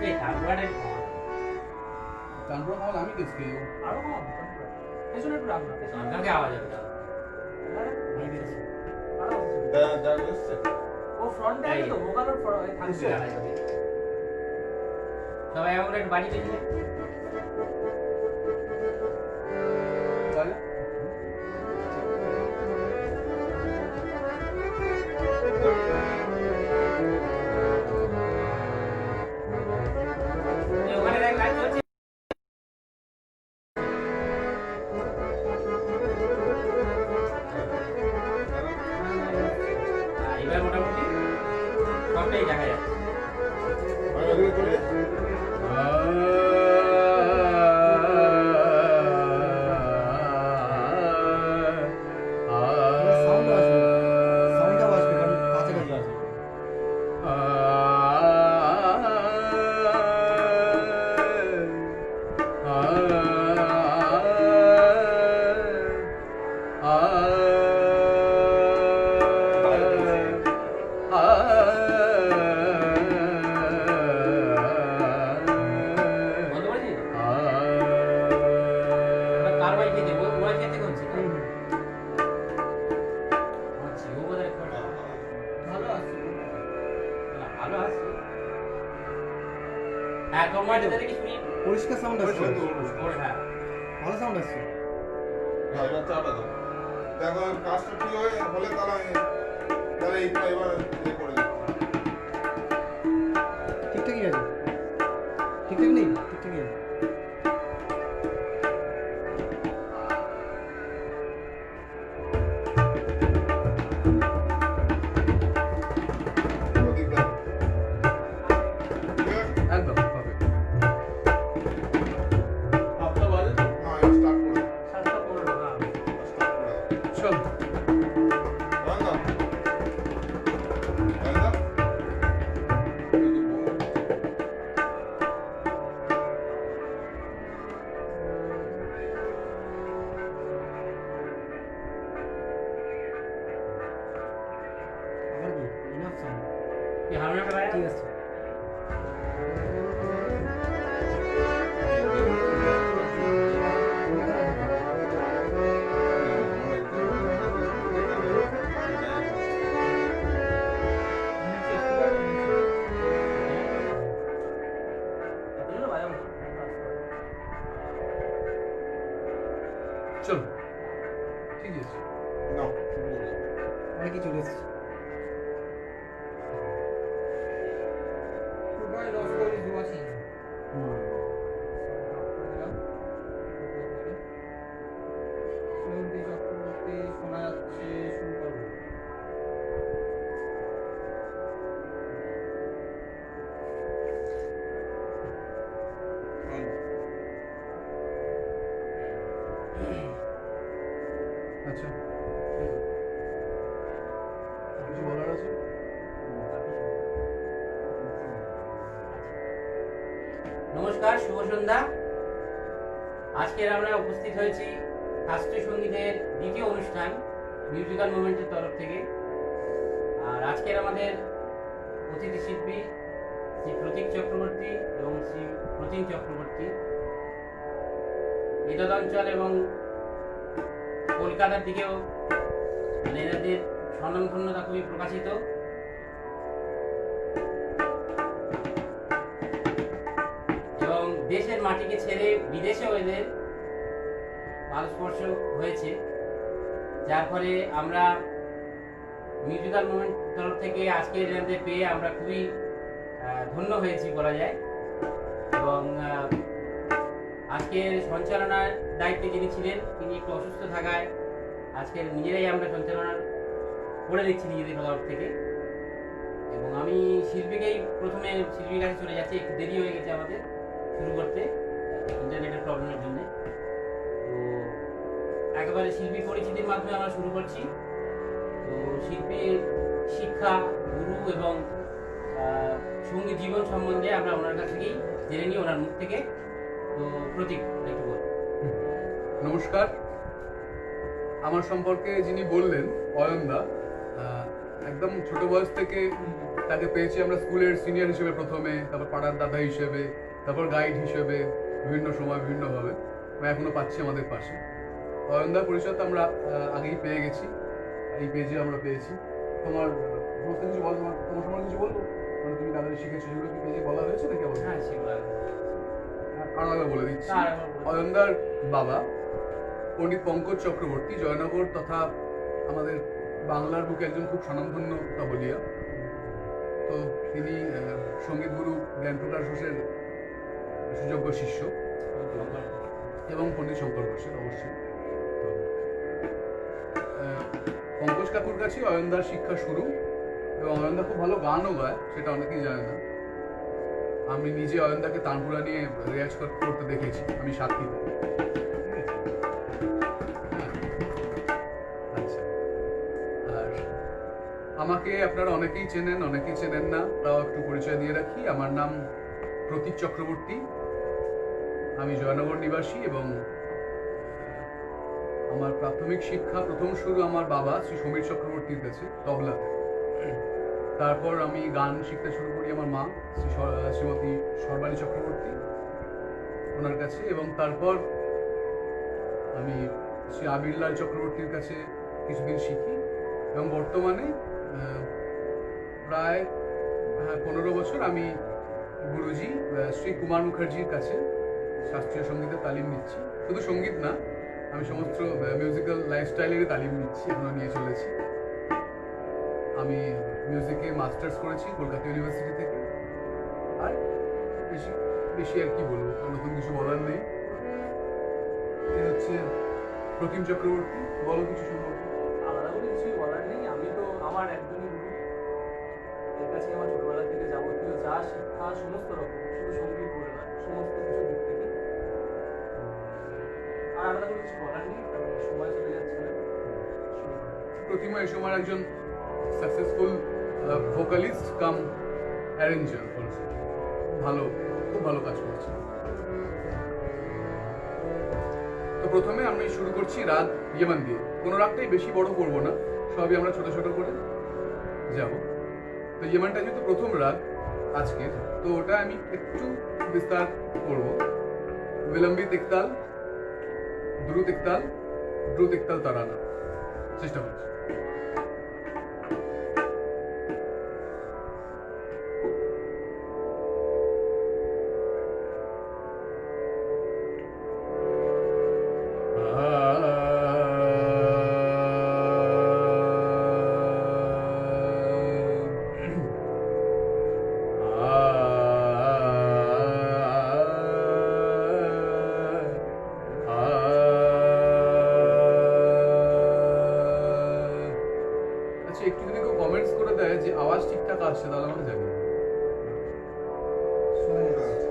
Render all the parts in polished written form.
এই তারপরে কানপুরা মাল আমি কিসকে আরো কম পেছনে একটু রাখো না পেছনে কাকে আওয়াজ হবে ভাই বেশি আরো ও ফ্রন্টে আছে তো ভোকালের ফ্রন্টে থাকছে সবাই আমরা একটু বাড়ি দিয়েছি বলে ওখানে দেখ লাইট চলছে এবার মোটামুটি সবটাই দেখা যাচ্ছে সাউন্ডটা আসবে কারণ কাছাকাছি আছে বন্ধ করে দিই কার বাড়ি খেতে ওই খেতে করছি আচ্ছা ও বোধহয় ভালো আছে ভালো আছে হ্যাঁ তোমার যেটা কি শুনি পরিষ্কার সাউন্ড আসছে ওর হ্যাঁ ভালো সাউন্ড আসছে দেখো কাজটা ঠিক হলে তাহলে এবার করে ঠিকঠাকই আছে ঠিকঠাক নেই ঠিকঠাকই আছে একদম পারফেক্ট সাতটা 7:15 হ্যাঁ চল আবার কি ইনাফ সাউন্ড কি হারমোনিয়ামটা বাজা ঠিক আছে এগুলো বাজাবো চল ঠিক আছে অনেকই চলে এসেছে খুবই রসকরি জুয়াশিন সুরন্তি চক্রবর্তী শোনা যাচ্ছে শুরু করবো আচ্ছা কিছু বলার আছে নমস্কার শুভ সন্ধ্যা আজকের আমরা উপস্থিত হয়েছি শাস্ত্রীয় সঙ্গীতের দ্বিতীয় অনুষ্ঠান মিউজিক্যাল মুভমেন্টের তরফ থেকে আর আজকের আমাদের অতিথি শিল্পী শ্রী প্রতীক চক্রবর্তী এবং শ্রী প্রতীন চক্রবর্তী এই অঞ্চল এবং কলকাতার দিকেও মানে এনাদের স্বনামধন্যতা খুবই প্রকাশিত এবং দেশের মাটিকে ছেড়ে বিদেশেও এদের পাদস্পর্শ হয়েছে যার ফলে আমরা মিউজিক্যাল মুভমেন্ট তরফ থেকে আজকে এনাদের পেয়ে আমরা খুবই ধন্য হয়েছি বলা যায় এবং আজকের সঞ্চালনার দায়িত্বে যিনি ছিলেন তিনি একটু অসুস্থ থাকায় আজকের নিজেরাই আমরা সঞ্চালনা করে দিচ্ছি নিজেদের তরফ থেকে এবং আমি শিল্পীকেই প্রথমে শিল্পীর কাছে চলে যাচ্ছি একটু দেরি হয়ে গেছে আমাদের শুরু করতে ইন্টারনেটের প্রবলেমের জন্য তো একেবারে শিল্পী পরিচিতির মাধ্যমে আমরা শুরু করছি তো শিল্পীর শিক্ষা গুরু এবং সঙ্গীত জীবন সম্বন্ধে আমরা ওনার কাছ থেকেই জেনে নিই ওনার মুখ থেকে তো প্রতীক একটু বল নমস্কার আমার সম্পর্কে যিনি বললেন অয়নদা একদম ছোট বয়স থেকে তাকে পেয়েছি আমরা স্কুলের সিনিয়র হিসেবে প্রথমে, তারপর পাড়ার দাদা হিসেবে, তারপর গাইড হিসেবে, বিভিন্ন সময় বিভিন্নভাবে এখনো পাচ্ছি আমাদের পাশে। অয়নদার পরিচয় তো আমরা আগেই পেয়ে গেছি, এই পেজে আমরা পেয়েছি। তোমার সমস্ত কিছু বল, তোমার সময় কিছু বলবো, মানে তুমি দাদারে শিখেছো সেগুলো কি পেজে বলা হয়েছে নাকি? বলবো হ্যাঁ, সেগুলো আরো বলে দিচ্ছি। আর একবার বলে দিচ্ছি। অয়নদার বাবা পণ্ডিত পঙ্কজ চক্রবর্তী জয়নগর তথা আমাদের বাংলার বুকে একজন খুব স্বনামধন্য তবলিয়া। তো তিনি সঙ্গীত গুরু জ্ঞানপ্রকাশ ঘোষের সুযোগ্য শিষ্য এবং পণ্ডিত শঙ্কর ঘোষের অবশ্যই। তো পঙ্কজ কাকুর কাছে অয়নদার শিক্ষা শুরু, এবং অয়নদা খুব ভালো গানও গায়, সেটা অনেকেই জানে না। আমি নিজে অয়নদাকে তানপুরা নিয়ে রেয়াজ করতে দেখেছি, আমি সাক্ষী দিই। ঠিক আছে? হ্যাঁ। আচ্ছা, আর আমাকে আপনারা অনেকেই চেনেন, অনেকেই চেনেন না, তাও একটু পরিচয় দিয়ে রাখি। আমার নাম প্রতীক চক্রবর্তী, আমি জয়নগর নিবাসী, এবং আমার প্রাথমিক শিক্ষা প্রথম শুরু আমার বাবা শ্রী সমীর চক্রবর্তীর কাছে তবলাতে। তারপর আমি গান শিখতে শুরু করি আমার মা শ্রীমতী সর্বাণী চক্রবর্তী, ওনার কাছে, এবং তারপর আমি শ্রী আবিরলাল চক্রবর্তীর কাছে কিছুদিন শিখি, এবং বর্তমানে প্রায় 15 বছর আমি গুরুজি শ্রী কুমার মুখার্জির কাছে শাস্ত্রীয় সঙ্গীতের তালিম নিচ্ছি। শুধু সঙ্গীত না, আমি সমস্ত মিউজিক্যাল লাইফস্টাইলেরই তালিম নিচ্ছি, এখনো নিয়ে চলেছি। আমি মিউজিকে মাস্টার্স করেছি কলকাতা ইউনিভার্সিটি থেকে। আর বেশি বেশি আর কি বলবো, নতুন কিছু বলার নেই। এ হচ্ছে প্রতিম চক্রবর্তী, বলো কিছু সম্পর্কে। আলাদা করে কিছুই বলার নেই, আমি তো আমার একজনই গুরু, এর কাছে আমার ছোটবেলা থেকে যাবতীয় যা শিক্ষা সমস্ত রকম, শুধু সঙ্গীত বলে না, সমস্ত কিছু দিক থেকে। আর আলাদা করে কিছু বলার নেই, কারণ সময় চলে যাচ্ছে না। প্রতিমা এই সময় একজন সাকসেসফুল ভোকালিস্ট কাম অ্যারেঞ্জার, ভালো, খুব ভালো কাজ করছে। তো প্রথমে আমি শুরু করছি রাগ ইয়েমান দিয়ে। কোনো রাগটাই বেশি বড় করবো না, সবই আমরা ছোট ছোট করে যাব। তো ইয়েমানটা যেহেতু প্রথম রাগ আজকের, তো ওটা আমি একটু বিস্তার করব। বিলম্বিত একতাল, দ্রুত একতাল, দ্রুত একতাল তারানা, চেষ্টা করছি। আচ্ছা, একটু যদি কেউ কমেন্টস করে দেয় যে আওয়াজ ঠিকঠাক আসছে, তাহলে আমাকে জানি। শোনা যাচ্ছে।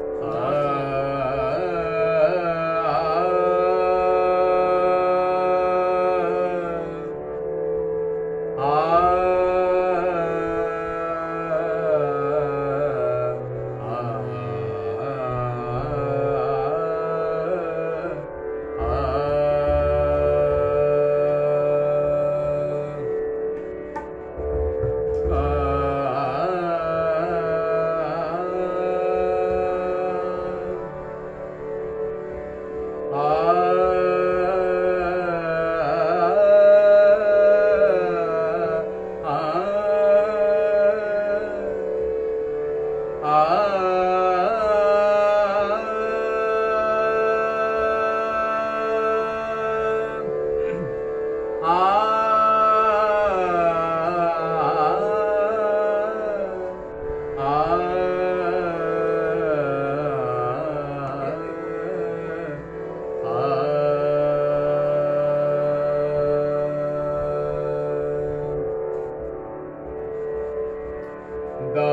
Da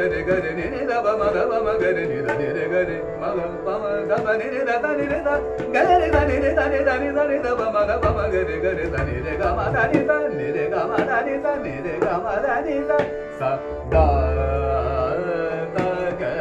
Gare ga re ni ni da ba ma ga re ni da ni re ga re ma ga ba ma da ba ni re da ni re da ga re da ni re da ni da ni da ni da ba ma ga re da ni re ga ma da ni da ni re ga ma da ni da ni re ga ma da ni da sa da da ga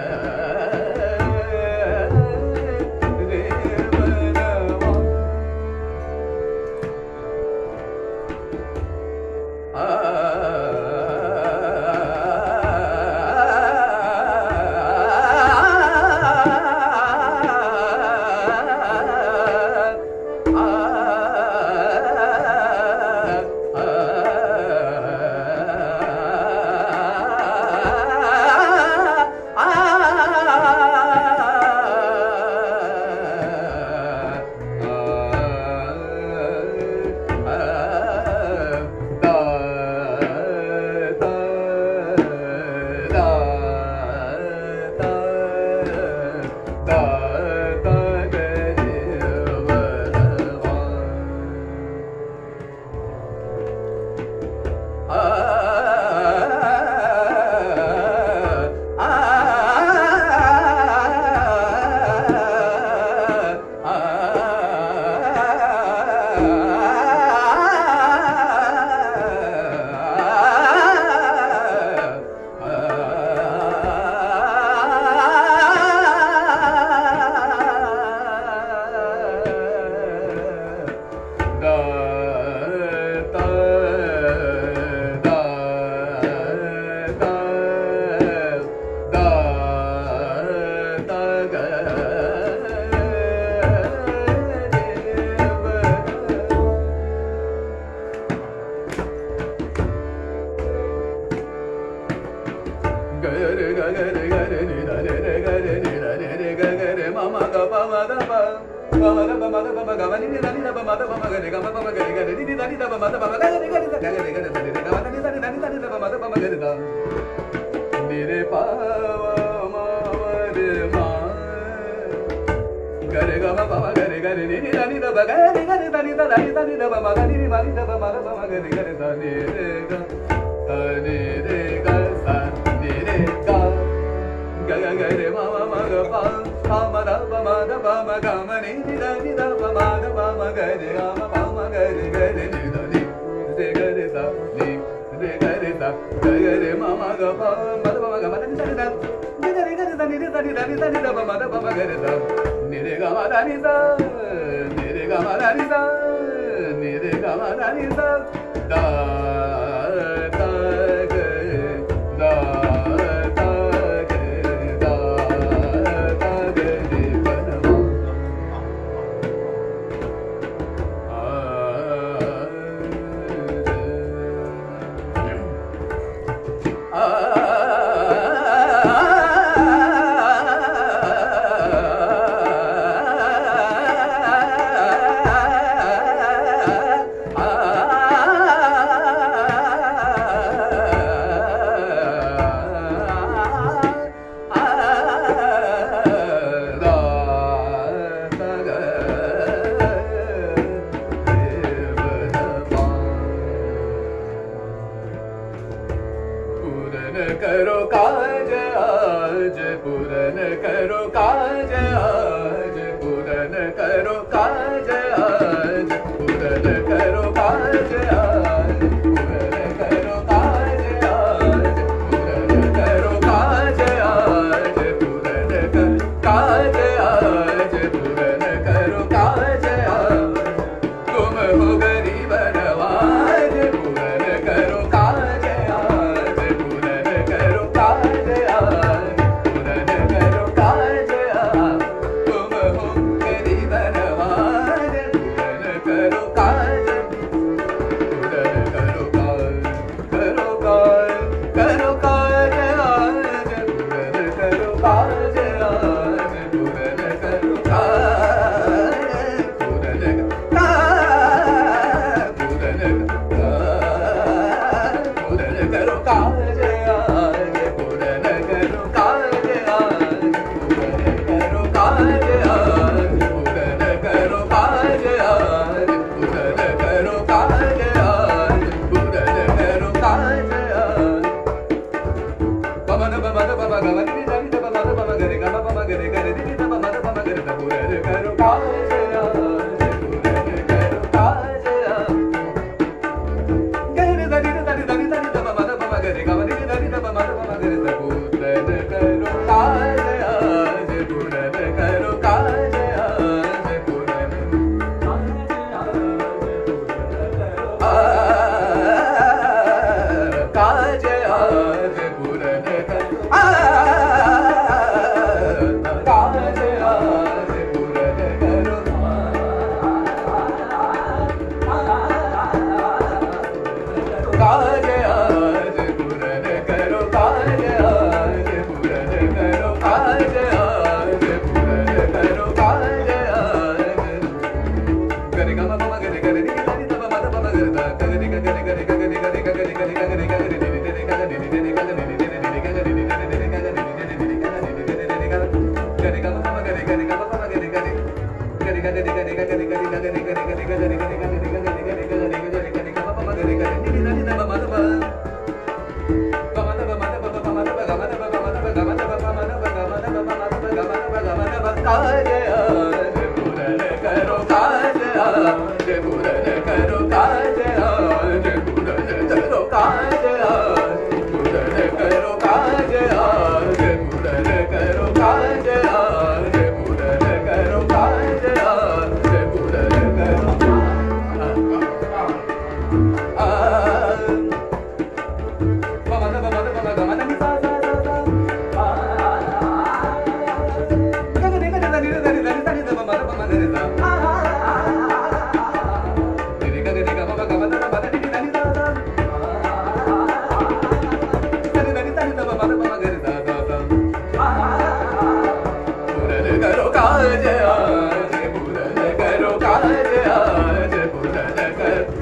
re ma da ma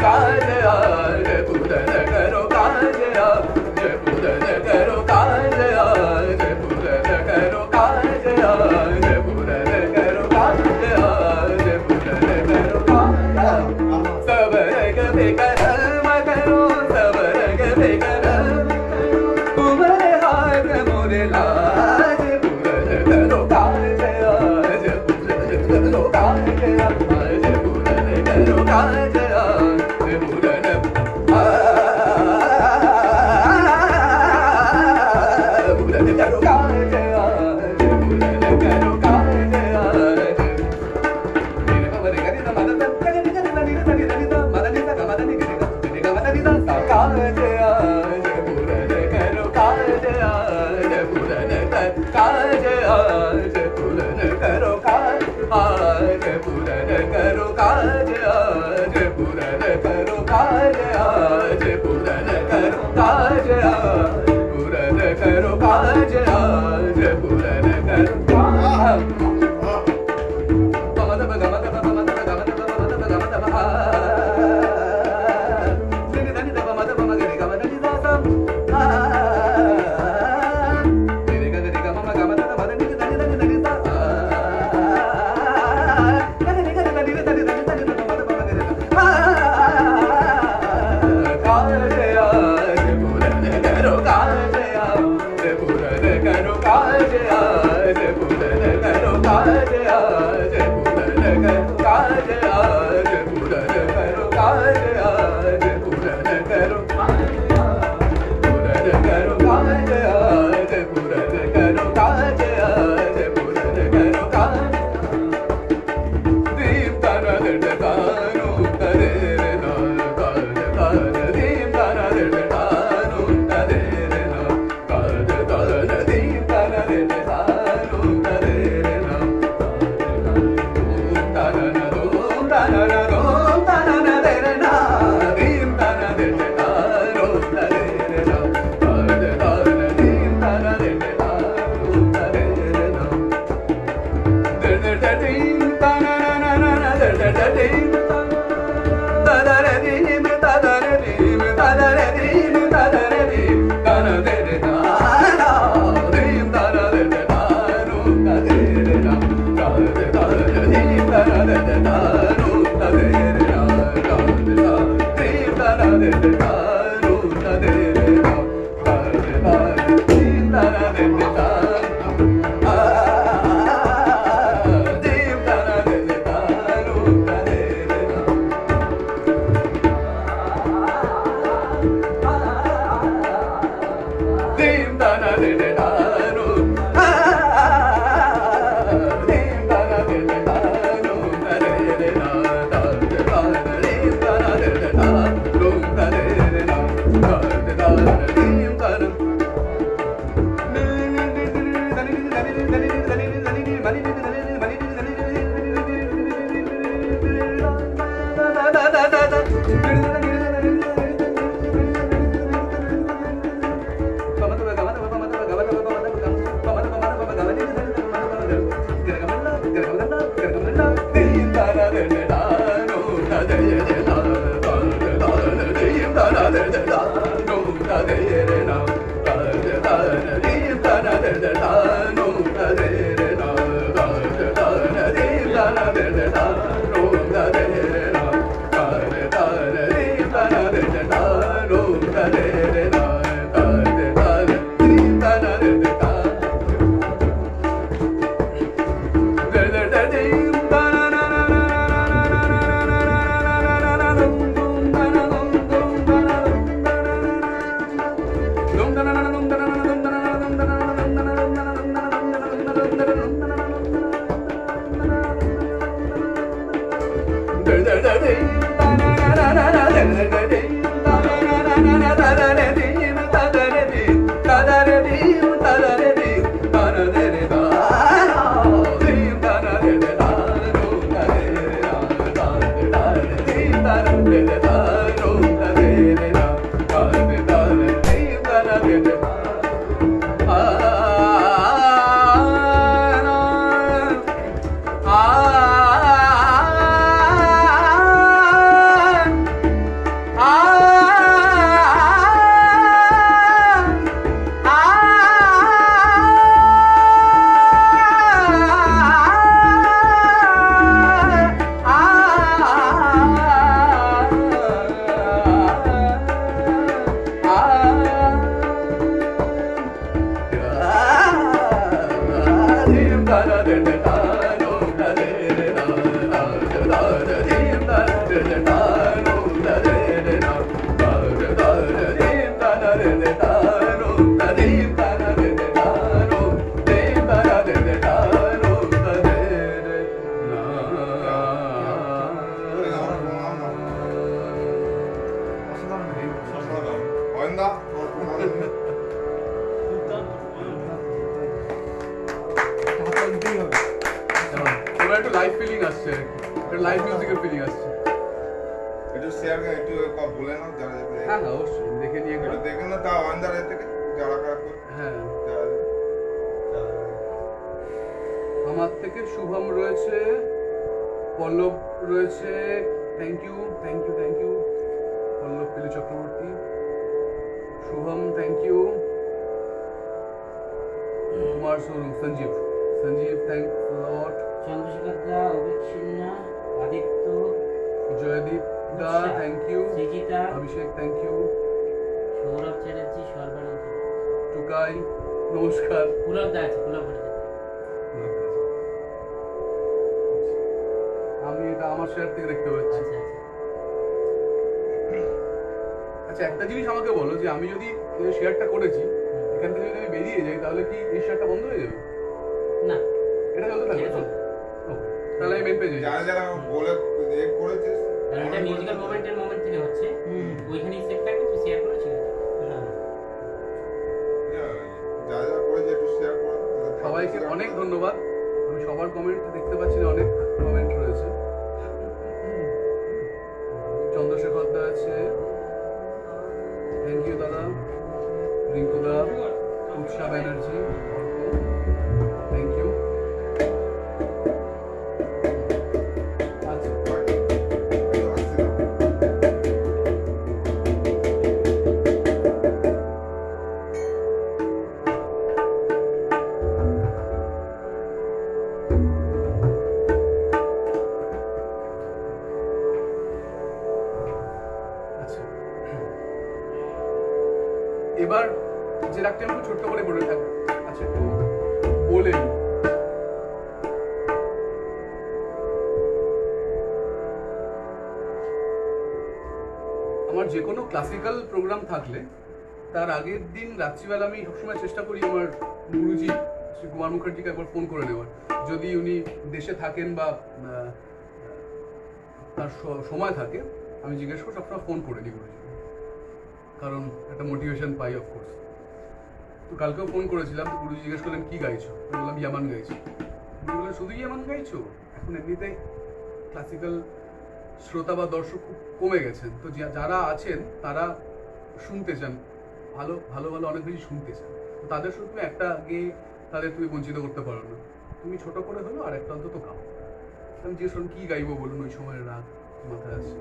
काज आज पूरन करो काज आज पूरन करो काज आज पूरन करो काज आज पूरन करो काज आज पूरन करो काज सब रंग बेकरम करो सब रंग बेकरम तुम्हारे हाथ मोरे लाज पूरन करो काज आज पूरन करो काज आज पूरन करो काज आज पूरन पूरन करो काज आज पूरन करो काज आज नीर कमरे गरि द मदन गरि गरि द नीर द नीर द मदन द गमदन गरि ग ग मदन द सा काज आज पूरन करो काज आज पूरन कर काज आज पूरन करो काज आज पूरन करो काज आज पूरन करो काज आज पूरन करो काज आज पूरन करो काज आज पूरन करो काज আসছে লাইভ মিউজিকের ফিলিং আসছে। একটু শেয়ার একটু বলে নাও যারা যাবে। হ্যাঁ হ্যাঁ অবশ্যই দেখে নিয়ে একটু দেখে না তা অয়নদার থেকে যারা কারা করে হ্যাঁ যারা- আমার থেকে শুভম রয়েছে, পল্লব রয়েছে, thank you Pallab Pilu Chakraborty, Shubham thank you, Kumar Saru, Sanjeev thank lot, Chandrashekhar da, অভিচ্ছিন্না, Aditya, Joydeep da thank you, Srijita, Abhishek thank you, Sourav Chatterjee, Sarbananda, Tukai নমস্কার। পুলক দা আছে, পুলক ভট্টাচার্য। আমি এটা আমার শেয়ার থেকে দেখতে পাচ্ছি। আচ্ছা আচ্ছা। আচ্ছা একটা জিনিস আমাকে বলো যে আমি যদি এই শেয়ারটা করেছি এখান থেকে যদি আমি বেরিয়ে যাই তাহলে কি এই শেয়ারটা বন্ধ হয়ে যাবে? না, এটা চলতে থাকবে এটা তো? চলবে। Okay, তাহলে আমি মেন পেজে যারা যারা বলে করেছে কারণ এটা মিউজিক্যাল মোমেন্ট থেকে হচ্ছে, ওইখানেই সেট থাকবে, তুই শেয়ার করে ছেড়ে দিবি। যারা যারা করেছে একটু শেয়ার করে দাও। সবাইকে অনেক ধন্যবাদ। আমি সবার কমেন্ট দেখতে পাচ্ছি না, অনেক কমেন্ট রয়েছে। চন্দ্রশেখর দা আছে, থ্যাংক ইউ দাদা, রিঙ্কু দা, উৎসা ব্যানার্জি, অর্ক থ্যাংক ইউ। আচ্ছা আচ্ছা এবার যে রাগটা একটু ছোট্ট করে বলে আচ্ছা একটু বলে নিই। আমার যে কোনো ক্লাসিক্যাল প্রোগ্রাম থাকলে তার আগের দিন রাত্রিবেলা আমি সবসময় চেষ্টা করি আমার গুরুজি শ্রী কুমার মুখার্জিকে একবার ফোন করে নেওয়ার, যদি উনি দেশে থাকেন বা তার সময় থাকে আমি জিজ্ঞেস করি, সবসময় ফোন করে নিই গুরুজি, কারণ একটা মোটিভেশন পাই অফকোর্স। তো কালকেও ফোন করেছিলাম, তো গুরুজি জিজ্ঞেস করলেন কি গাইছো, আমি বললাম ইয়ামান গাইছি। গুরু বললেন শুধু ইয়ামান গাইছো? এখন এমনিতেই ক্লাসিক্যাল শ্রোতা বা দর্শক খুব কমে গেছেন, তো যারা আছেন তারা শুনতে চান, ভালো ভালো ভালো অনেক বেশি শুনতে চান, তো তাদের শুধু তুমি একটা গেয়ে তাদের তুমি বঞ্চিত করতে পারো না, তুমি ছোট করে হলো আর একটা অন্তত গাও। আমি জিজ্ঞেস করলাম কি গাইবো বলুন, ওই সময়ের রাগ মাথায় আসছে।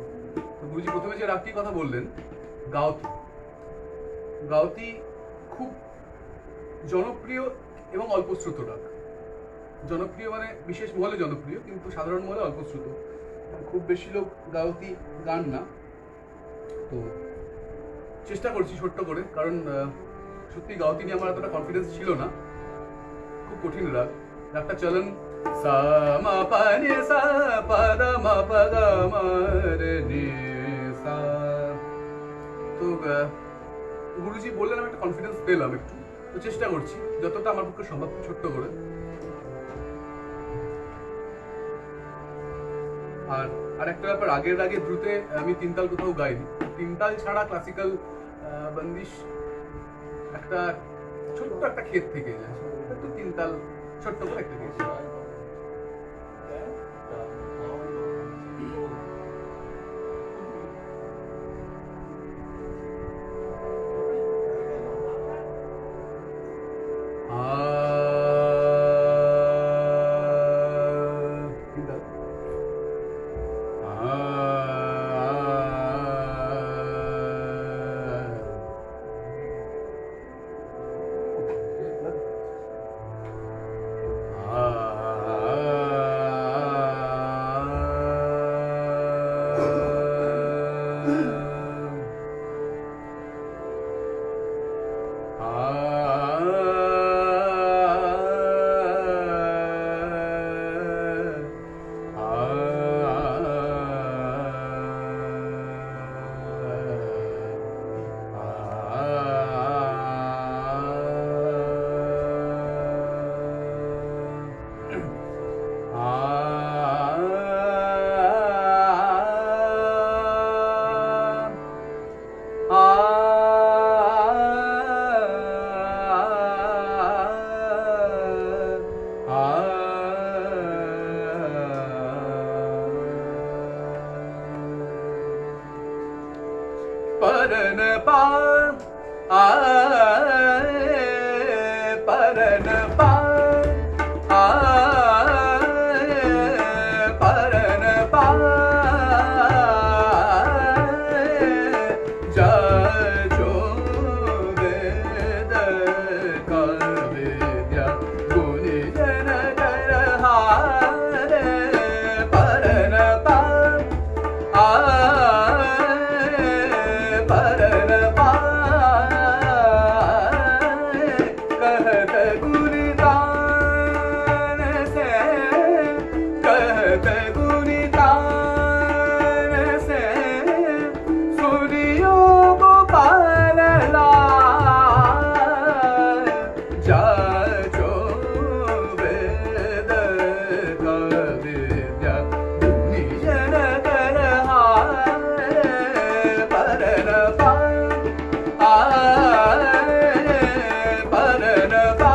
তো গুরুজি প্রথমে যে রাগটির কথা বললেন গাওতি, গাওতি খুব জনপ্রিয় এবং অল্পশ্রুত রাগ। জনপ্রিয় মানে বিশেষ মহলে জনপ্রিয়, কিন্তু সাধারণ মহলে অল্পশ্রুত, খুব বেশি লোক গাওতি গান না। তো চেষ্টা করছি ছোট্ট করে, কারণ সত্যি গাওতি নিয়ে আমার এতটা কনফিডেন্স ছিল না, খুব কঠিন রাগ। রাগটা চলেন সা মা পা নি সা পা দা মা পা গা মা রে নি সা। তো গুরুজি বললেন, আমি একটা কনফিডেন্স পেলাম একটু, তো চেষ্টা করছি যতটা আমার পক্ষে সম্ভব ছোট্ট করে। আর একটা ব্যাপার, আগের আগে দ্রুতে আমি তিনতাল কোথাও গাইনি, তিনতাল ছাড়া ক্লাসিক্যাল বন্দিশ একটা ছোট্ট একটা ক্ষেত থেকে যায়, একটু তিনতাল ছোট্ট করে একটা ক্ষেত। परन पा आ परन पा आ परन पा जा जो वेद कर विद्या गुनि जन कर हारे परन पा आ परन पा कहत गुणितान से कहत गुणितान से सुनियो गोपाल लाल जाचो वेद का विद्या गुणिजन कर हारे परन पा आ परन पा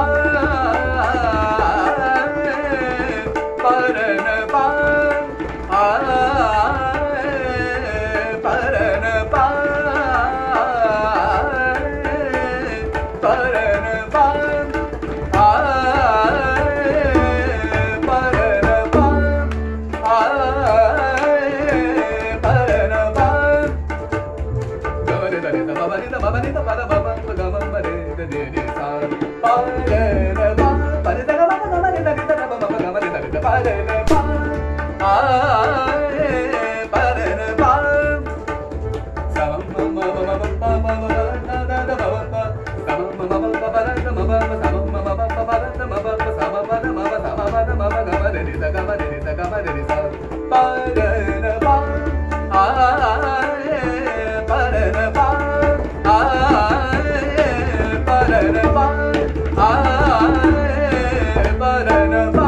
परन पा आ परन पा परन पा आ परन पा आ परन पा गमरे दरे दा बाबा नी दा बाबा नी दा पा दा बाबा गम मरे दा दे दे सा परन पा परे दा बाबा गमरे दा नी दा बाबा गमरे दा दा परन पा आ परन पा sam ma ma ma ma pa ma ma da da da ba pa sam ma ma ma pa da ma ba sam ma ma pa pa da ma ba sa ma pa da ma ba sa ma pa da ma ba ga ma de ni da ga ma de ni da ga ma de ni sa परन पा आ परन पा आ परन पा आ परन पा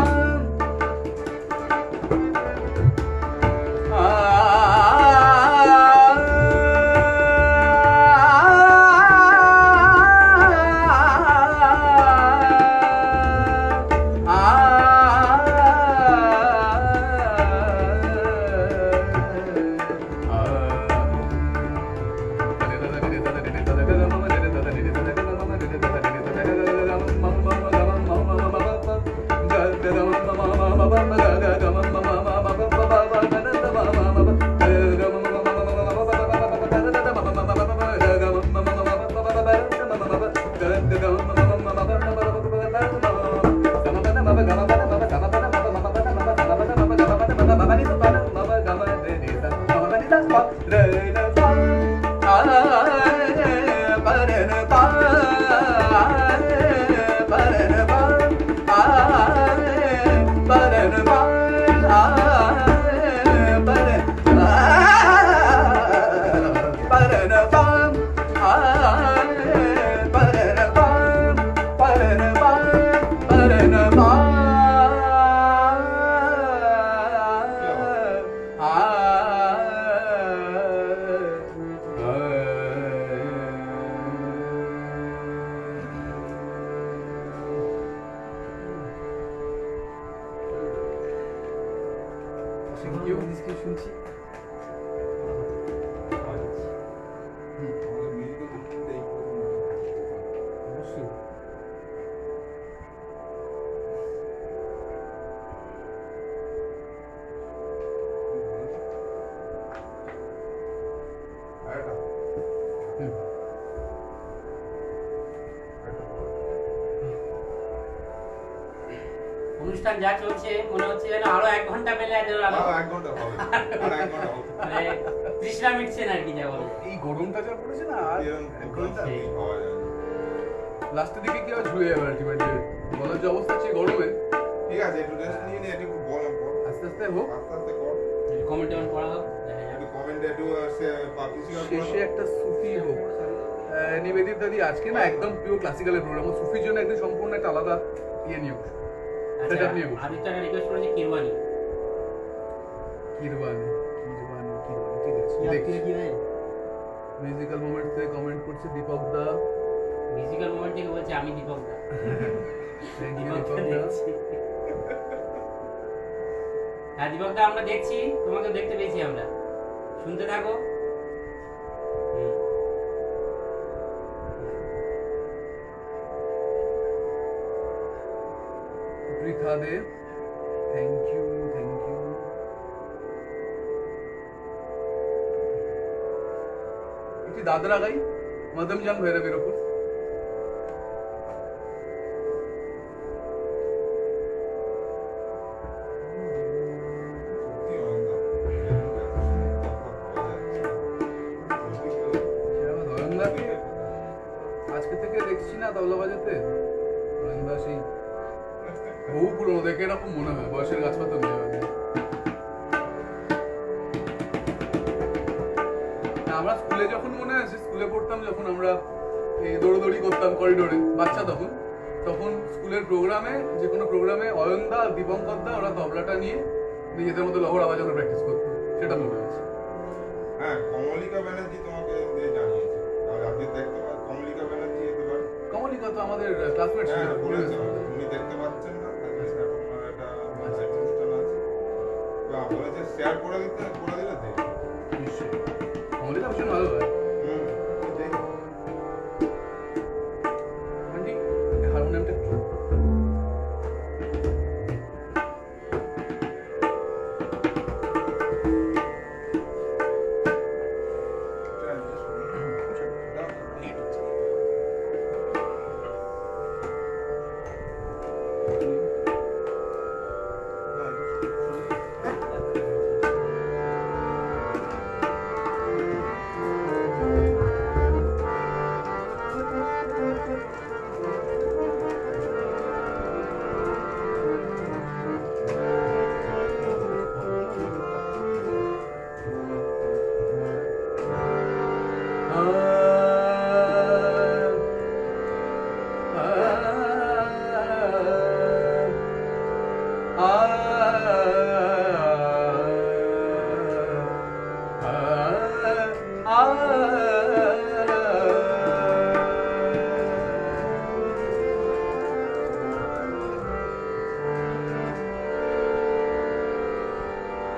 শুনছি অবশ্যই অনুষ্ঠান যা চলছে মনে হচ্ছে যেন আরো 1 ঘন্টা পেলে যেন আরো 1 ঘন্টা হবে আর 1 ঘন্টা হবে মানে তৃষ্ণা মিটছে না আর কি যা বলে এই গরমটা যা পড়েছে না আর এরকম এক ঘন্টা সেই পাওয়া যায় না। লাস্টের দিকে কি আর ঝুয়ে যাবে আলটিমেটলি বলার যে অবস্থা আছে গরমে ঠিক আছে একটু রেস্ট নিয়ে নে একটু বল কর আস্তে আস্তে হোক আস্তে আস্তে কর কমেন্ট টমেন্ট পড়া হোক দেখা যাবে একটু কমেন্টে একটু পাবলিশিং শেষে একটা সুফি হোক নিবেদিত দাদি আজকে না একদম পিওর ক্লাসিক্যালের প্রোগ্রাম সুফির জন্য একদম সম্পূর্ণ একটা আলাদা ইয়ে নিয়ে বসে আচ্ছা সেটা নিয়ে বসে আদিত্য একটা রিকোয়েস্ট করেছে কিরবানি কিরবানি ঠিক আছে দেখি কি ভাই মিউজিক্যাল মোমেন্টস থেকে কমেন্ট করছে দীপক দা মিউজিক্যাল মোমেন্ট থেকে বলছে আমি দীপক দা থ্যাংক ইউ দীপক দীপক দা দা দেখছি হ্যাঁ দীপক দা আমরা দেখছি তোমাকে দেখতে পেয়েছি আমরা শুনতে থাকো দে, থ্যাংক ইউ, থ্যাংক ইউ। একটি দাদরা গাই মদমজান ভৈরবের ওপর। সত্যি অয়নদা, অয়নদাকে আজকে থেকে দেখছি না তবলা বাজাতে। অয়নদা সেই বহু পুরনো, দেখে এরকম মনে হয় বয়সের গাছপাতা নেই হয়তো। আমরা স্কুলে যখন মনে আছে, স্কুলে পড়তাম যখন, আমরা এই দৌড়দৌড়ি করতাম করিডোরে, বাচ্চা তখন স্কুলের প্রোগ্রামে, যে কোনো প্রোগ্রামে অয়নদা আর দীপঙ্কর দা ওরা তবলাটা নিয়ে নিজেদের মতো লহরা বাজানোর প্র্যাকটিস করতো, সেটা মনে আছে। হ্যাঁ, কমলিকা ব্যানার্জি তোমাকে দিয়ে জানিয়েছে। আর আপনি দেখতে পান কমলিকা ব্যানার্জি এতে পারে। কমলিকা তো আমাদের ক্লাসমেট ছিল। হ্যাঁ, বলেছে উনি দেখতে পাচ্ছেন না, এখন ওনার একটা লাইভ অনুষ্ঠান আছে। বা বলেছে শেয়ার করে দিলে দেখ। নিশ্চয়ই কমলিকা ভীষণ ভালো হয়। দেখ। আন্টি হারমোনিয়ামটা একটু।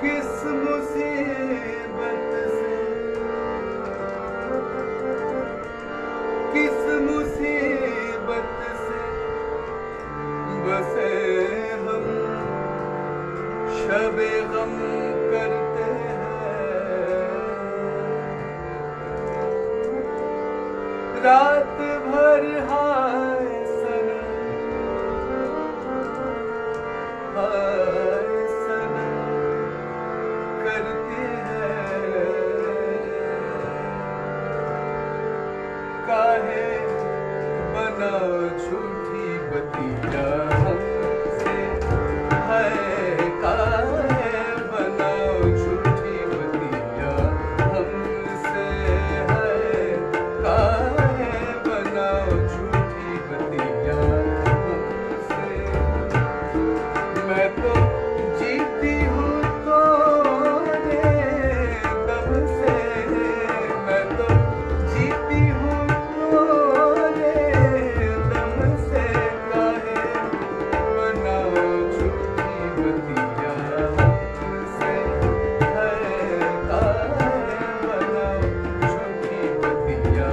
किस मुसीबत से, किस मुसीबत से बसे हम, शबे गम करते हैं, रात भर हाय सनम, हाय सनम करती है, काहे बनाओ झूठी बतिया हमसे, है काहे बनाओ झूठी बतिया हमसे, है काहे बनाओ झूठी बतिया हमसे। मैं तो जीती हूँ तोरे दम से, मैं तो जीती हूँ तोरे दम से, काहे बनाओ झूठी बतिया हमसे, है काहे बनाओ झूठी बतिया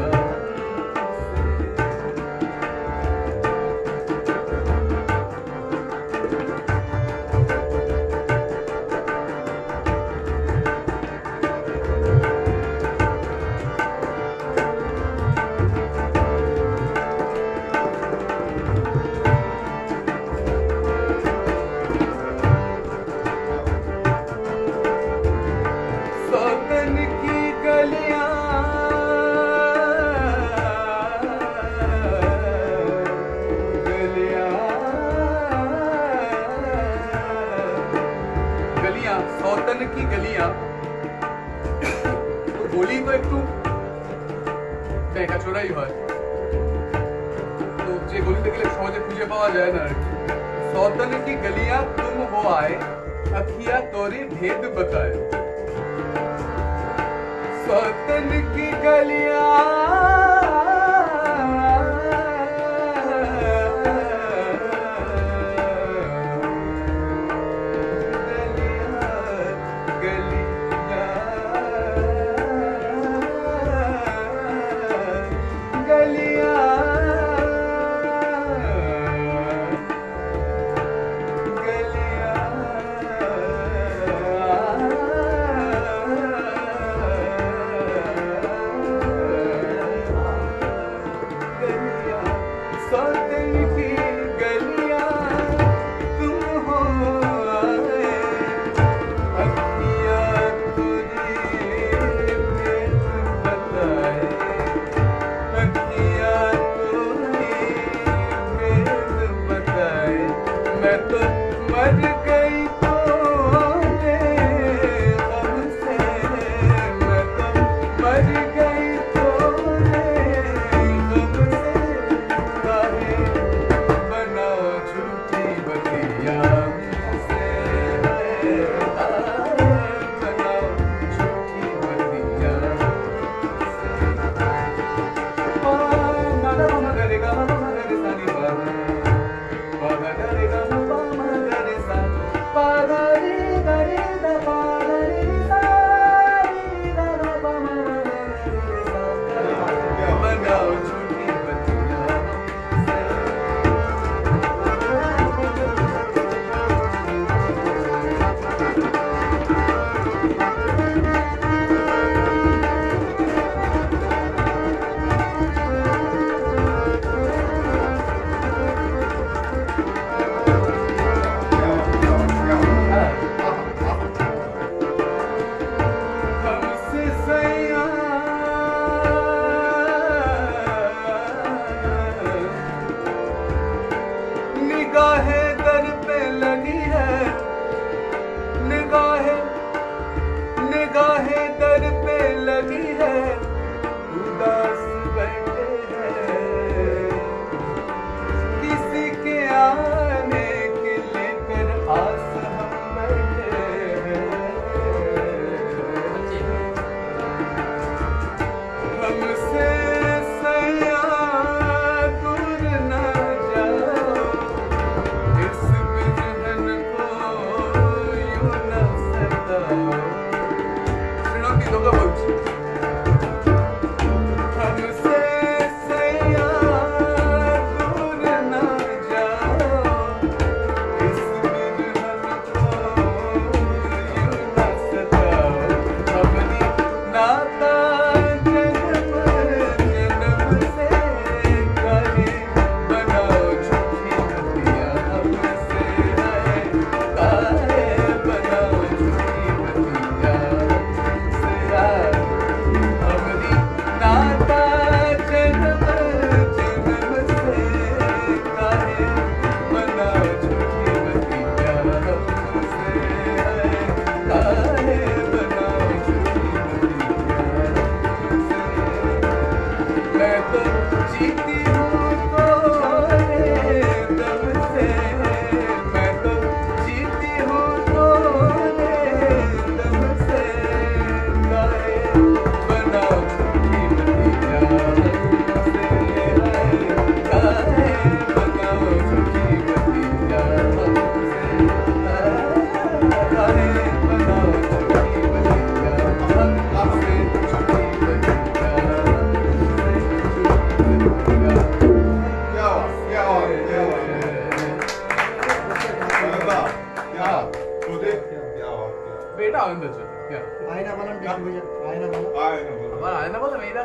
सौतन की गलियां, गलियां सौतन की गलियां, তো বলি তো একটু চোরাই হয়, তো যে গলিতে গেলে সহজে খুঁজে পাওয়া যায় না আর কি। सौतन की गलियां तुम हो आए, अखिया तोरी भेद बताए, सौतन की गलियां,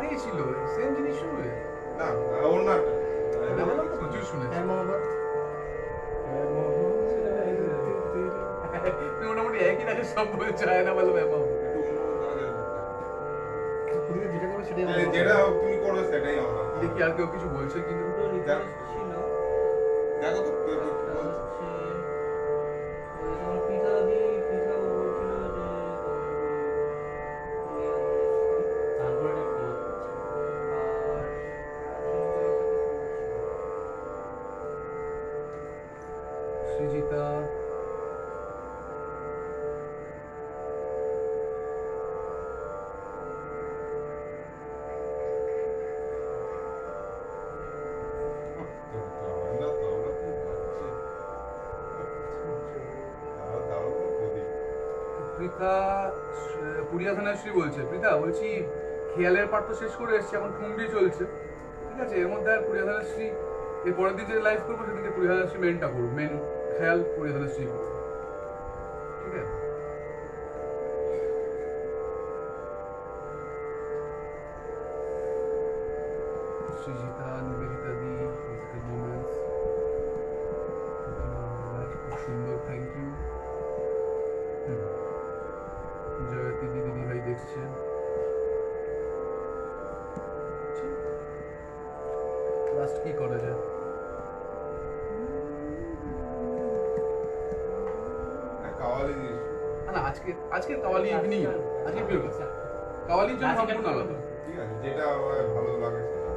আগেই ছিল সেম জিনিস শুনবে না ওর না প্রচুর শুনেছি হ্যাঁ মোহাম্মদ মোটামুটি একই রাখে সব বলছে আয়না বলবো এমন একটু অন্য ধরনের পুরীতে যেটা করবে সেটাই মানে আমার যেটা তুমি করবে সেটাই আমরা দেখি আর কেউ কিছু বলছে কিন্তু দুটো request ছিল। দেখো তো কে কে কি একটা বলছে। হচ্ছে, ওই তোমার পিঠা দি, পিঠা ও বলছিল যে তারপরে এটা কি? আর সৃজিতা আমরা তো আমরা কি করছি দাঁড়াও দাঁড়াও প্রদীপ পৃথা পুরিয়া থানাশ্রী বলছে পৃথা বলছি খেয়ালের পাঠ তো শেষ করে এসেছি এখন ঠুমবি চলছে ঠিক আছে এর মধ্যে আর পুরিয়া থানাশ্রী এর পরের দিন যে লাইভ করবো সেদিনকে পুরিয়া থানাশ্রী মেনটা করবো মেন খেয়াল পুরিয়া থানাশ্রী করবো ঠিক আছে সৃজিতা নিবেদিতা দি মিউজিক্যাল মোমেন্টস খুব সুন্দর থ্যাংক ইউ জয়তী দিদি ভাই দেখছে লাস্ট কি করা যায় কাওয়ালি জিনিস না আজকে আজকে কাওয়ালি ইভিনিং আজকে বেরোবে কাওয়ালির জন্য সম্পূর্ণ আলাদা ঠিক আছে যেটা ভালো লাগে সেটা।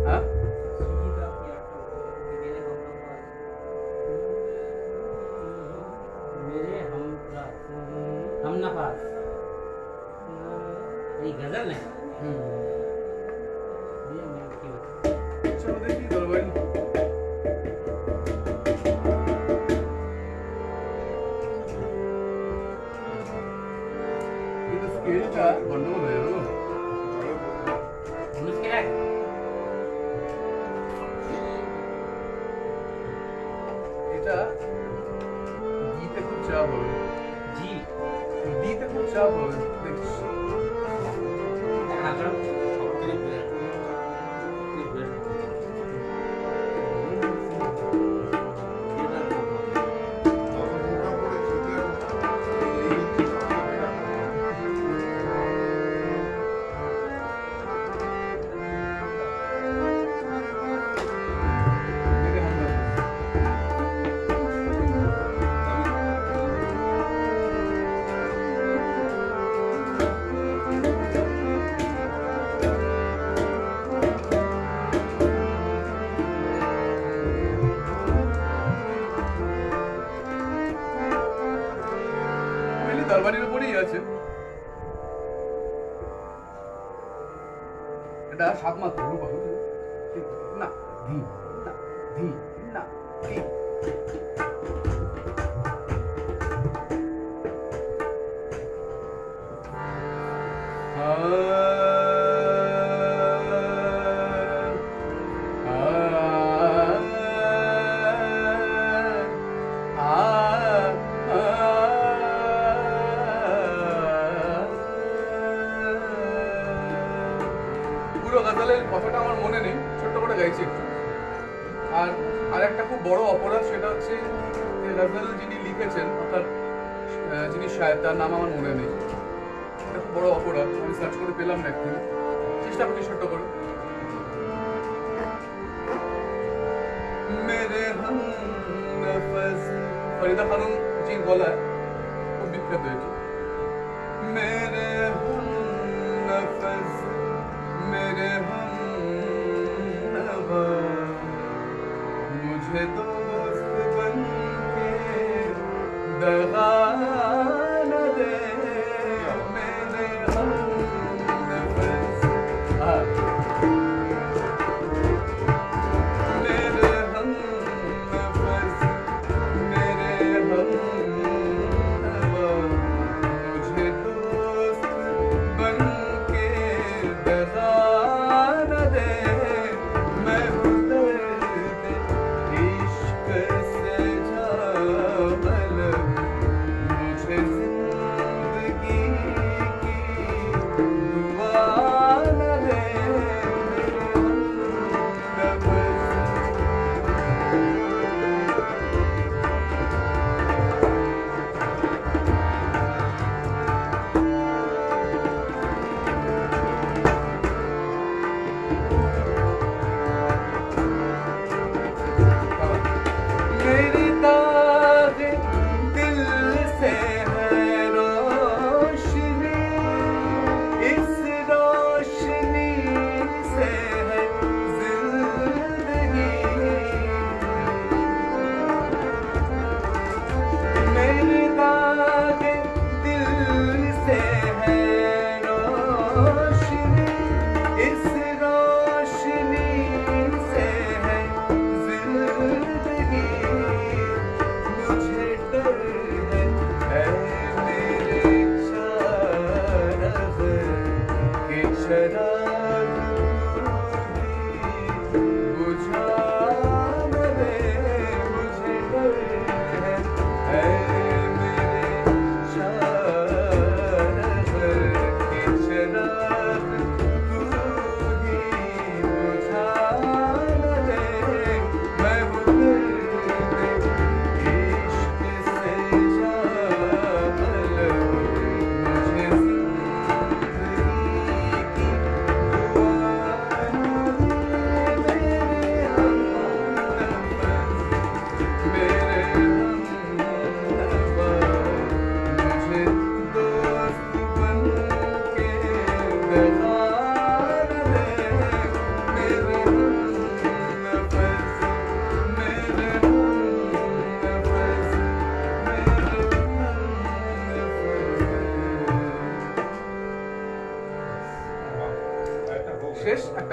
হ্যাঁ मेरे हम नफास ये गजल है ये मैं क्यों চলো দেখি দরবারি কিন্তু স্কেলটা গন্ডগোল হয়ে গেল मुश्किल है এটা দিতে খুব চাপ হবে जी দিতে খুব চাপ হবে দেখিস দেখা করো তখন প্রোগ্রাম করে ছুটি আর এই হচ্ছে সবচেয়ে better। দেখে আমরা মেনলি দরবারির উপরেই আছে এটা সাত মাত্র রূপা না ধি না ধি না ধি পুরো গজলের কথাটা আমার মনে নেই ছোট্ট করে গাইছি একটু আর আর একটা খুব বড় অপরাধ সেটা হচ্ছে যে গজল যিনি লিখেছেন অর্থাৎ যিনি শায়ের তার নাম আমার মনে নেই এটা খুব বড় অপরাধ আমি সার্চ করে পেলাম না একদিন চেষ্টা করি ছোট্ট করে মেরে হাম নফস ফরিদা খানম জির গলায় খুব বিখ্যাত হয়েছে মেরে হাম নফস मेरे हम नवा मुझे दोस्त बन के दगा न दे मेरे हम नफस मेरे हम नफस मेरे हम नवा मुझे दोस्त बन के दगा न दे मैं दर्द इश्क से जामल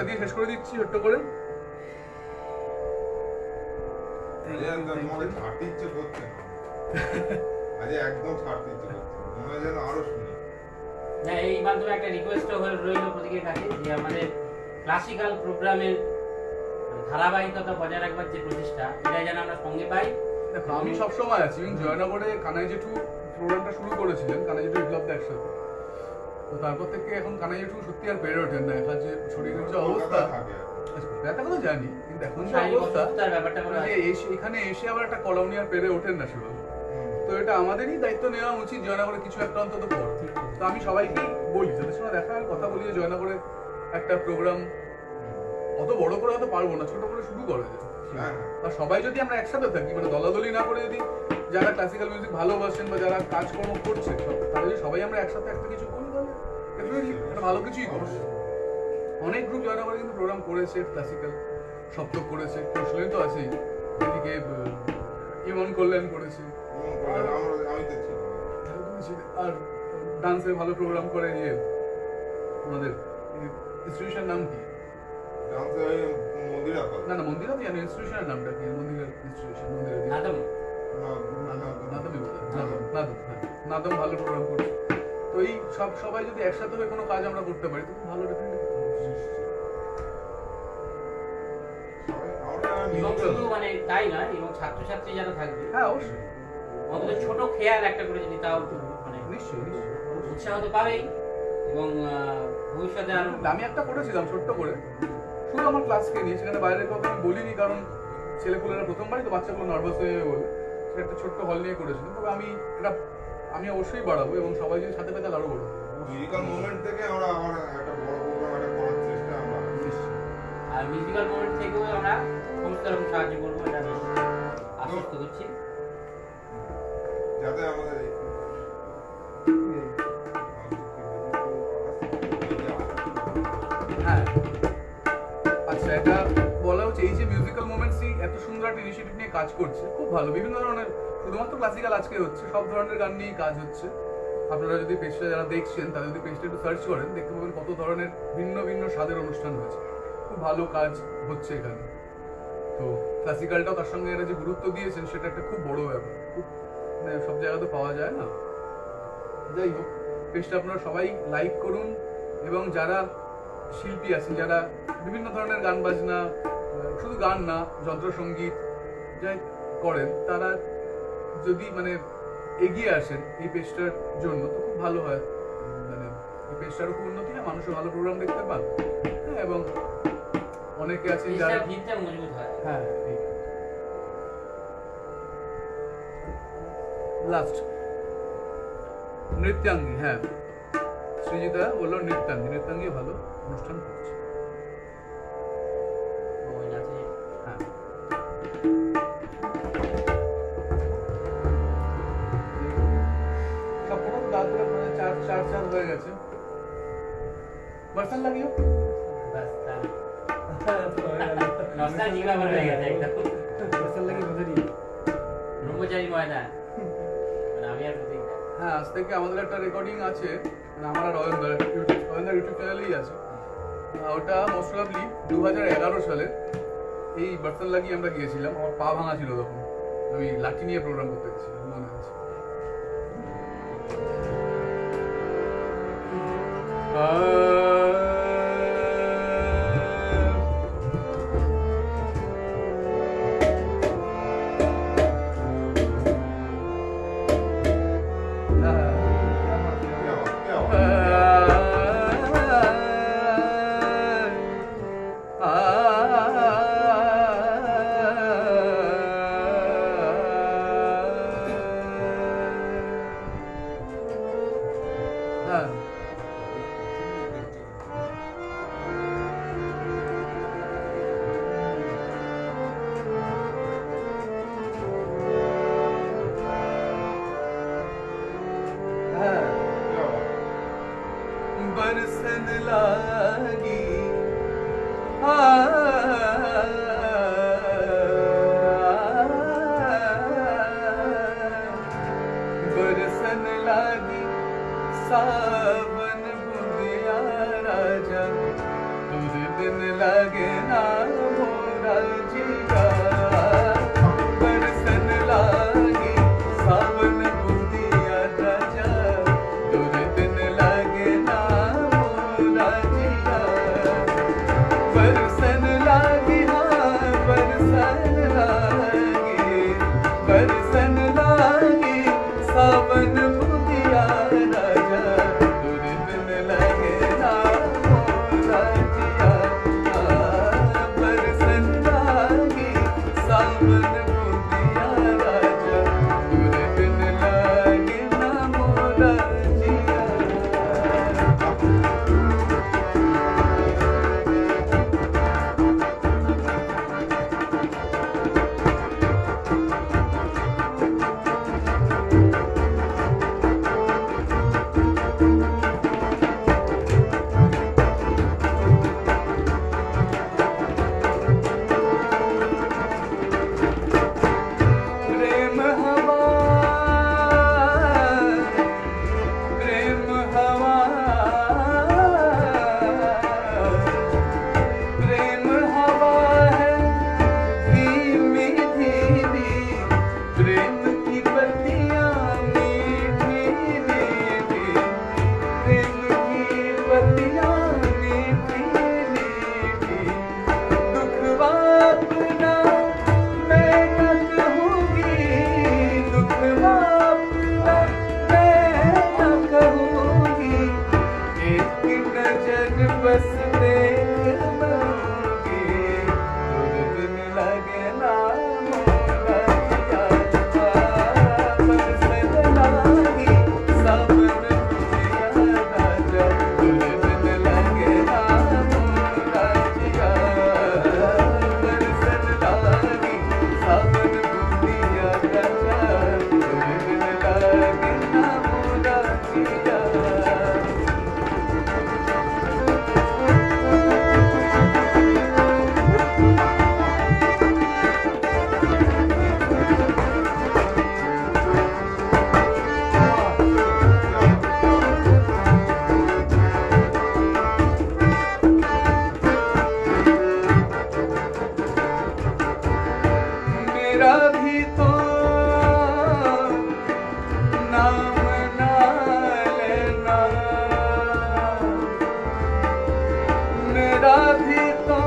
দিয়ে শেষ করে দিচ্ছি ছোট্ট করে। তোমাকে ছাড়তে ইচ্ছে করছে না আজকে, একদম ছাড়তে ইচ্ছে করছে না। মনে হয় যেন আরো শুনি। না, এই মাধ্যমে একটা রিকোয়েস্টও রইল প্রতীকের কাছে যে আমাদের ক্লাসিক্যাল প্রোগ্রামের ধারাবাহিকতা বজায় রাখবার যে প্রচেষ্টা, এটা যেন আমরা সঙ্গে পাই। দেখো আমি সবসময় আছি। জয়নগরে কানাই জেঠু প্রোগ্রামটা শুরু করেছিলেন, কানাই জেঠু বিপ্লব দা একসাথে। তো তারপর থেকে এখন কানাই জেঠু সত্যি আর পেরে ওঠেন না। এখন যে শরীরের যে অবস্থা, কলকাতায় থাকে আর কি। ব্যথা কথা জানি, কিন্তু এখন যে শারীরিক অবস্থা, অসুস্থতার ব্যাপারটা মনে হয়। এখানে এসে আবার একটা কলোনি আর পেরে ওঠেন না সেভাবে। তো এটা আমাদেরই দায়িত্ব নেওয়া উচিত জয়নগরে কিছু একটা অন্তত কর। তো আমি সবাইকেই বলি, যাদের সঙ্গে দেখা আর কথা বলি, যে জয়নগরে একটা প্রোগ্রাম অত বড় করে হয়তো পারবো না, ছোট করে শুরু করা যায়। হ্যাঁ, আর সবাই যদি আমরা একসাথে থাকি, মানে দলাদলি না করে, যদি যারা ক্লাসিক্যাল মিউজিক ভালোবাসেন বা যারা কাজকর্ম করছে তারা যদি সবাই আমরা একসাথে একটা কিছু করি, তাহলে definitely একটা ভালো কিছুই করছে। অনেক গ্রুপ জয়নগরে কিন্তু প্রোগ্রাম করেছে, ক্লাসিক্যাল সপ্তক করেছে, কুশলীন তো আছেই, এদিকে ইমন কল্যাণ করেছে, আমি তো ছিল। আর ডান্সে ভালো প্রোগ্রাম করে নিয়ে আমাদের ইনস্টিটিউশন নাম কি? ডান্সে ওই মন্দির আপাত। না না, মন্দিরা তো জানি, ইনস্টিটিউশনের নামটা কি? মন্দিরের ইনস্টিটিউশন, মন্দিরের নাদম নাদম, হ্যাঁ, নাদম ভালো প্রোগ্রাম করছে। তো এই সবাই যদি একসাথে হয়ে কোনো কাজ আমরা করতে পারি, তো ভালো ডেফিনেটলি। এবং শুধু মানে তাই নয়, এবং ছাত্রছাত্রী যারা থাকবে হ্যাঁ অবশ্যই, অন্তত ছোট খেয়াল একটা করে যদি তাও মানে নিশ্চয়ই নিশ্চয়ই। উৎসাহ তো পাবেই, এবং ভবিষ্যতে আরো আমি একটা করেছিলাম ছোট্ট করে, শুধু আমার ক্লাসকে নিয়ে, সেখানে বাইরের কথা আমি বলিনি, কারণ ছেলেপুলেরা প্রথমবারই তো, বাচ্চাগুলো নার্ভাস হয়ে যাবে বলে সেটা একটা ছোট্ট হল নিয়ে করেছিলাম। তবে আমি অবশ্যই বাড়াবো, এবং সবাই যদি সাথে পেতে আরো বড় মিউজিক্যাল মোমেন্ট থেকে আমরা আবার একটা বড় প্রোগ্রাম একটা করার চেষ্টা আমরা নিশ্চয়ই। আর মিউজিক্যাল মোমেন্ট থেকেও আমরা সমস্ত রকম সাহায্য করবো, এটা আমি আশ্বস্ত করছি। যাতে আমাদের হ্যাঁ আচ্ছা, এটা বলা হচ্ছে এই যে মিউজিক্যাল মোমেন্টসই এত সুন্দর একটা ইনিশিয়েটিভ নিয়ে কাজ করছে, খুব ভালো। বিভিন্ন ধরনের, শুধুমাত্র ক্লাসিক্যাল আজকে হচ্ছে, সব ধরনের গান নিয়েই কাজ হচ্ছে। আপনারা যদি পেজটা যারা দেখছেন, তারা যদি পেজটা একটু সার্চ করেন, দেখতে পাবেন কত ধরনের ভিন্ন ভিন্ন স্বাদের অনুষ্ঠান হয়েছে। খুব ভালো কাজ হচ্ছে এখানে। তো ক্লাসিক্যালটাও তার সঙ্গে এরা যে গুরুত্ব দিয়েছেন, সেটা একটা খুব বড় ব্যাপার। খুব মানে সব জায়গাতে পাওয়া যায় না। যাই হোক, পেজটা আপনারা সবাই লাইক করুন, এবং যারা শিল্পী আছেন, যারা বিভিন্ন ধরনের গান বাজনা, শুধু গান না, যন্ত্রসঙ্গীত যাই করেন, তারা যদি মানে এগিয়ে আসেন এই পেজটার জন্য, তো খুব ভালো হয়। মানে এই পেজটারও খুব উন্নতি হয়, মানুষও ভালো প্রোগ্রাম দেখতে পান। হ্যাঁ, এবং অনেকে আছেন যারা, ভিতটা মজবুত হয়। হ্যাঁ লাস্ট নৃত্যাঙ্গী, হ্যাঁ সৃজিতা বললো নৃত্যাঙ্গী ভালো অনুষ্ঠান করছে। ওই নাচে হ্যাঁ, সবকটা দাঁতগুলো মানে চার হয়ে গেছে। বার্সান লাগিও ব্যাস, তাহলে নস্টালজিক ব্যাপার হয়ে গেছে একদম। বসার লাগে বুঝে নিয়ে ব্রহ্মচারী ময়দান, মানে আমি আর প্রতীক না। হ্যাঁ, আজ থেকে আমাদের একটা রেকর্ডিং আছে, মানে আমার আর অয়নদার ইউটিউব চ্যানেলেই আছে। ওটা মোস্ট প্রবাবলি 2011 সালে এই বার্সান লাগিয়ে আমরা গিয়েছিলাম। আমার পা ভাঙা ছিল তখন, আমি লাঠি নিয়ে প্রোগ্রাম করতে গেছিলাম, মনে আছে। बरसन लागी बरसन लागी सावन बुंदिया राजा तुझ दिन लगे ना मोरा जिया बरसन लागी सावन बुंदिया राजा तोरे दिन लगे ना मोरा जिया बरसन लागी हाँ बरसन लागी सावन बुंदिया राजा तोरे दिन लगे ना मोरा जिया बरसन लागी सावन बुंदिया राजा तोरे दिन लगे ना मोरा जिया प्रेम हवा प्रेम हवा प्रेम हवा है धीमी धीमी प्रेम की बत्तियां मीठी मीठी प्रेम की बत्तियां मीठी मीठी दुखवा अपना मैं न कहूँगी दुखवा अपना मैं न कहूँगी एक नजर बस देख लूँगी तोरे दिन लगे ना मोरा जिया बरसन लागी सावन बुंदिया राजा तोरे दिन लगे ना मोरा जिया बरसन लागी सावन बुंदिया राजा तोरे दिन लगे ना मोरा जिया मेरा भी तो नाम ना लेना मेरा भी तो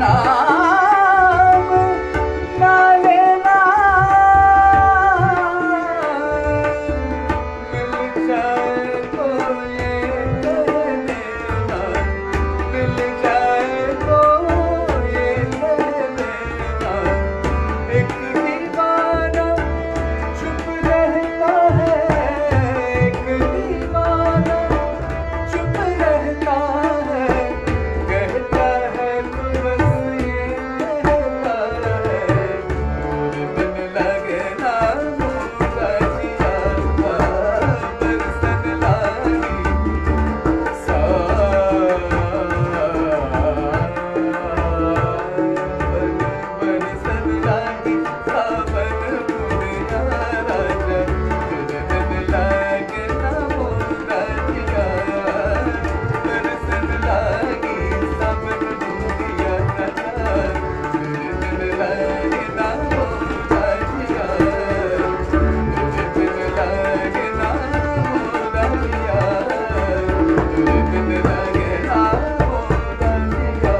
नाम ना लेना मिल जाए तो ये ले लेना मिल जाए तो ये ले लेना एक दीवाना चुप रहता है एक दीवाना चुप रहता है कहता है तू बस ये कहता है तोरे दिन लगे ना मोरा जिया बरसन लागी बरसन लागी सावन बुंदिया राजा तोरे दिन लगे ना मोरा जिया बरसन लागी सावन बुंदिया राजा तोरे दिन लगे ना मोरा जिया तोरे दिन लगे ना मोरा जिया तोरे दिन लगे ना मोरा जिया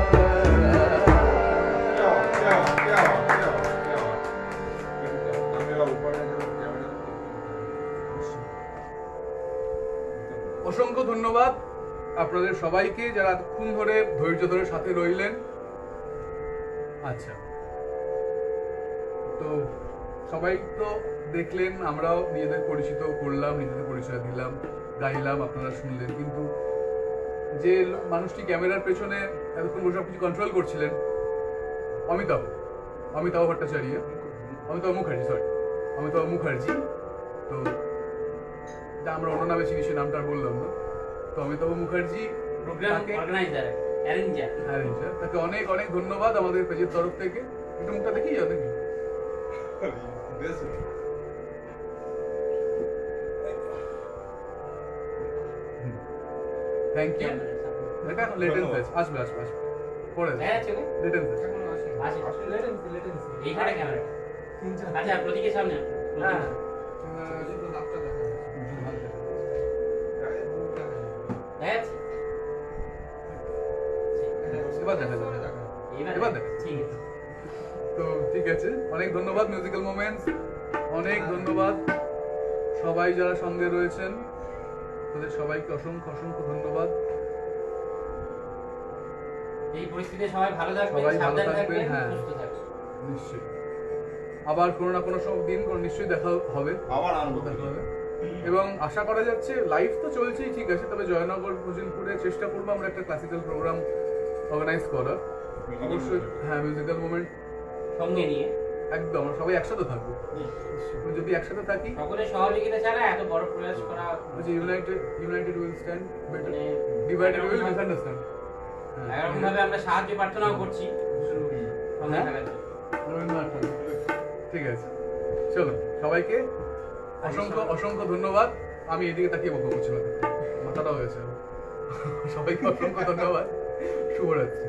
অসংখ্য ধন্যবাদ আপনাদের সবাইকে যারা এতক্ষণ ধরে ধৈর্য ধরে সাথে রইলেন আচ্ছা তো সবাই তো দেখলেন আমরাও নিজেদের পরিচিত করলাম নিজেদের পরিচয় দিলাম গাইলাম আপনারা শুনলেন কিন্তু যে মানুষটি ক্যামেরার পেছনে এতক্ষণ বসে সব কিছু কন্ট্রোল করছিলেন অমিতাভ ভট্টাচার্য অমিতাভ মুখার্জি তো যা আমরা অন্য নামে চিনি সে নামটা আর বললাম না তো Amitabh Mukherjee programme organiser arranger তাকে অনেক অনেক ধন্যবাদ আমাদের পেজের তরফ থেকে একটু মুখটা দেখি যাও নাকি থ্যাংক ইউ এটা এখন লেটেন্স আছে, আসবে আসবে আসবে পরে দেখা যাচ্ছে ওকে? লেটেন্স আছে। আসে। লেটেন্সি লেটেন্সি এইখানে ক্যামেরা। 3-4 আচ্ছা, প্রতীকের সামনে। হ্যাঁ দেখা যাচ্ছে? এবার দেখা যাবে। এবার এবার দেখা ঠিক আছে। তো ঠিক আছে, অনেক ধন্যবাদ মিউজিক্যাল মোমেন্টস, অনেক ধন্যবাদ সবাই যারা সঙ্গে রয়েছেন, তাদের সবাইকে অসংখ্য অসংখ্য ধন্যবাদ। এই পরিস্থিতিতে সবাই ভালো থাকবেন, সবাই ভালো সাবধানে থাকবেন, থাকবেন, হ্যাঁ। সুস্থ থাকবেন। নিশ্চয়ই আবার কোনো না কোনো দিন কোনো নিশ্চয়ই দেখা হবে, আবার আনবো দেখা হবে। এবং আশা করা যাচ্ছে লাইভ তো চলছেই ঠিক আছে, তবে জয়নগর ভোজনপুরে চেষ্টা করবো আমরা একটা ক্লাসিক্যাল প্রোগ্রাম অর্গানাইজ করার। অবশ্যই হ্যাঁ, মিউজিক্যাল মোমেন্ট সঙ্গে নিয়ে একদম আমরা সবাই একসাথে থাকবো। যদি একসাথে থাকি, সকলের সহযোগিতা ছাড়া এত বড় প্রয়াস করা ইউনাইটেড উইল স্ট্যান্ড বেটার, মানে ডিভাইডেড উইল মিসআন্ডারস্ট্যান্ড। এরকম ভাবে আমরা সাহায্য প্রার্থনাও করছি সঙ্গে হ্যাঁ। থাকার জন্য। ঠিক আছে, চলো সবাইকে অসংখ্য অসংখ্য ধন্যবাদ। আমি এদিকে তাকিয়ে বকবক করছি, মাথাটা হয়েছে। সবাইকে অসংখ্য ধন্যবাদ, শুভরাত্রি।